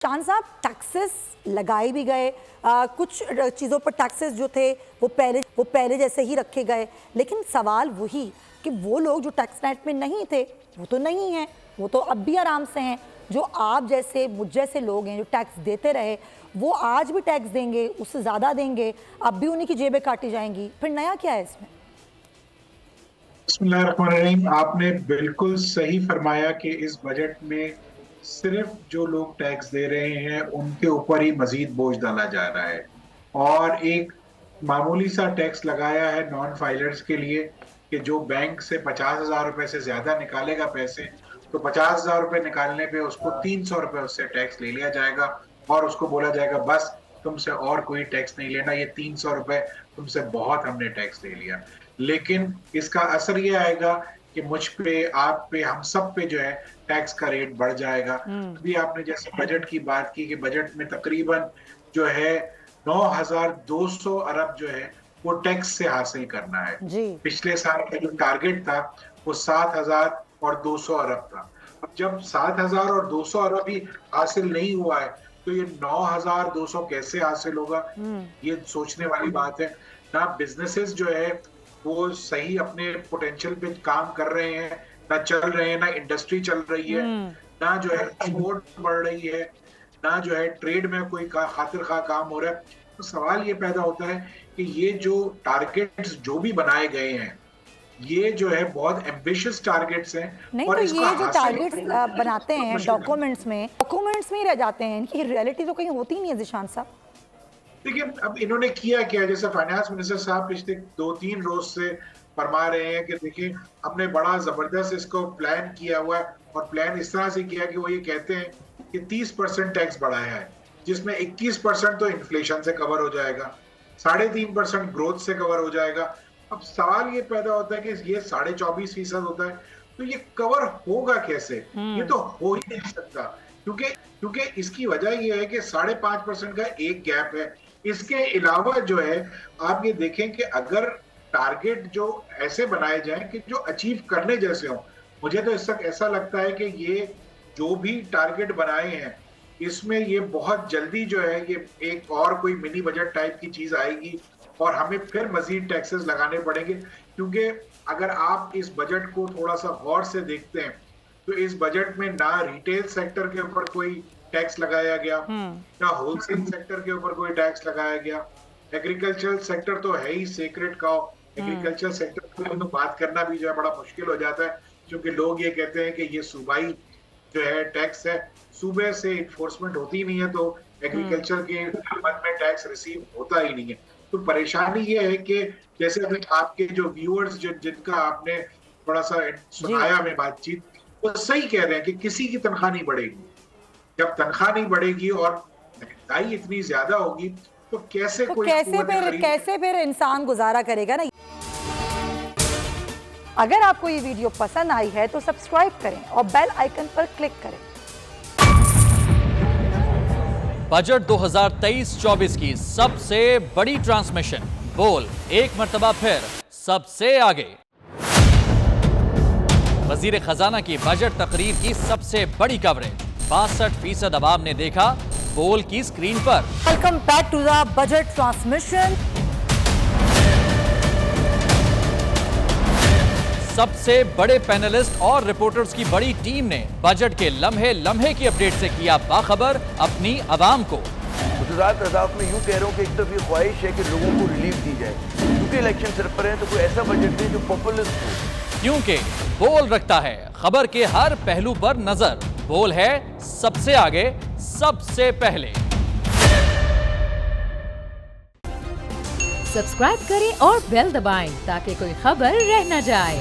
शान साहब, टैक्सेस लगाए भी गए, कुछ चीज़ों पर टैक्सेस जो थे वो पहले जैसे ही रखे गए, लेकिन सवाल वही कि वो लोग जो टैक्स नेट में नहीं थे वो तो नहीं हैं, वो तो अब भी आराम से हैं। जो आप जैसे मुझ जैसे लोग हैं जो टैक्स देते रहे वो आज भी टैक्स देंगे, उससे ज़्यादा देंगे, अब भी उन्हीं की जेबें काटी जाएंगी। फिर नया क्या है इसमें? बिस्मिल्लाहिर्रहमानिर्रहीम। आपने बिल्कुल सही फरमाया कि इस बजट में सिर्फ जो लोग टैक्स दे रहे हैं उनके ऊपर ही मजीद बोझ डाला जा रहा है और एक मामूली सा टैक्स लगाया है नॉन फाइलर्स के लिए कि जो बैंक से 50,000 रुपए से ज्यादा निकालेगा पैसे, तो 50,000 रुपए निकालने पे उसको 300 रुपए उससे टैक्स ले लिया जाएगा और उसको बोला जाएगा बस तुमसे और कोई टैक्स नहीं लेना, ये 300 रुपए तुमसे बहुत हमने टैक्स ले लिया। लेकिन इसका असर ये आएगा कि मुझ पे, आप पे, हम सब पे जो है टैक्स का रेट बढ़ जाएगा। अभी आपने जैसे बजट की बात की कि बजट में तकरीबन जो है 9,200 अरब जो है वो टैक्स से हासिल करना है। पिछले साल का जो टारगेट था वो 7,200 अरब था। अब जब 7,200 अरब ही हासिल नहीं हुआ है तो ये 9,200 कैसे हासिल होगा, ये सोचने वाली बात है। ना बिजनेसेस जो है वो सही अपने पोटेंशियल पे काम कर रहे हैं, ना चल रहे हैं, ना इंडस्ट्री चल रही है, ना जो है एक्सपोर्ट बढ़ रही है, ना जो है ट्रेड में कोई खातिर खा काम हो रहा है। तो सवाल ये पैदा होता है कि ये जो टारगेट्स जो भी बनाए गए हैं ये जो है बहुत एम्बिशियस टारगेट्स हैं। नहीं और तो ये जो टारगेट्स बनाते हैं डॉक्यूमेंट्स में ही रह जाते हैं, इनकी रियलिटी तो कहीं होती नहीं है ज़िशान साहब। देखिए अब इन्होंने किया क्या, जैसे फाइनेंस मिनिस्टर साहब पिछले 2-3 रोज से फरमा रहे हैं कि देखिए हमने बड़ा जबरदस्त इसको प्लान किया हुआ है और प्लान इस तरह से किया कि वो ये कहते हैं कि 30% टैक्स बढ़ाया है, जिसमें 21% तो इन्फ्लेशन से कवर हो जाएगा, 3.5% ग्रोथ से कवर हो जाएगा। अब सवाल ये पैदा होता है कि ये 24.25% होता है तो ये कवर होगा कैसे? ये तो हो ही नहीं सकता, क्योंकि इसकी वजह ये है कि 5.5% का एक गैप है। इसके अलावा जो है आप ये देखें कि अगर टारगेट जो ऐसे बनाए जाएं कि जो अचीव करने जैसे हो, मुझे तो इस वक्त ऐसा लगता है कि ये जो भी टारगेट बनाए हैं इसमें ये बहुत जल्दी जो है ये एक और कोई मिनी बजट टाइप की चीज आएगी और हमें फिर मजीद टैक्सेस लगाने पड़ेंगे। क्योंकि अगर आप इस बजट को थोड़ा सा गौर से देखते हैं तो इस बजट में ना रिटेल सेक्टर के ऊपर कोई टैक्स लगाया गया, ना होलसेल सेक्टर के ऊपर कोई टैक्स लगाया गया। एग्रीकल्चरल सेक्टर तो है ही सेक्रेट काउ, एग्रीकल्चर सेक्टर की तो बात करना भी जो है बड़ा मुश्किल हो जाता है, क्योंकि लोग ये कहते हैं कि ये सूबाई जो है टैक्स है, सूबे से इन्फोर्समेंट होती नहीं है तो एग्रीकल्चर के मन में टैक्स रिसीव होता ही नहीं है। तो परेशानी ये है कि जैसे अभी आपके जो व्यूअर्स जिनका आपने थोड़ा सा सुनाया में बातचीत, वो सही कह रहे हैं कि किसी की तनख्वाह नहीं बढ़ेगी। जब तनख्वाह नहीं बढ़ेगी और महंगाई इतनी ज्यादा होगी तो कैसे फिर इंसान गुजारा करेगा ना। अगर आपको ये वीडियो पसंद आई है तो सब्सक्राइब करें और बेल आइकन पर क्लिक करें। बजट 2023-24 की सबसे बड़ी ट्रांसमिशन बोल एक मर्तबा फिर सबसे आगे। वजीर खजाना की बजट तकरीर की सबसे बड़ी कवरेज 62% अवाम ने देखा बोल की स्क्रीन पर। Welcome back to the budget transmission. सबसे बड़े पैनलिस्ट और रिपोर्टर्स की बड़ी टीम ने बजट के लम्हे लम्हे की अपडेट से किया बाखबर अपनी आवाम को। मैं यूं कह रहा हूं कि एक तरफ ये ख्वाहिश है कि लोगों को रिलीफ दी जाए, क्योंकि इलेक्शन सर पर है तो कोई ऐसा बजट दे जो पॉपुलिस्ट हो। क्योंकि बोल रखता है खबर के हर पहलू पर नजर, बोल है सबसे आगे सबसे पहले। सब्सक्राइब करें और बेल दबाएं ताकि कोई खबर रह न जाए।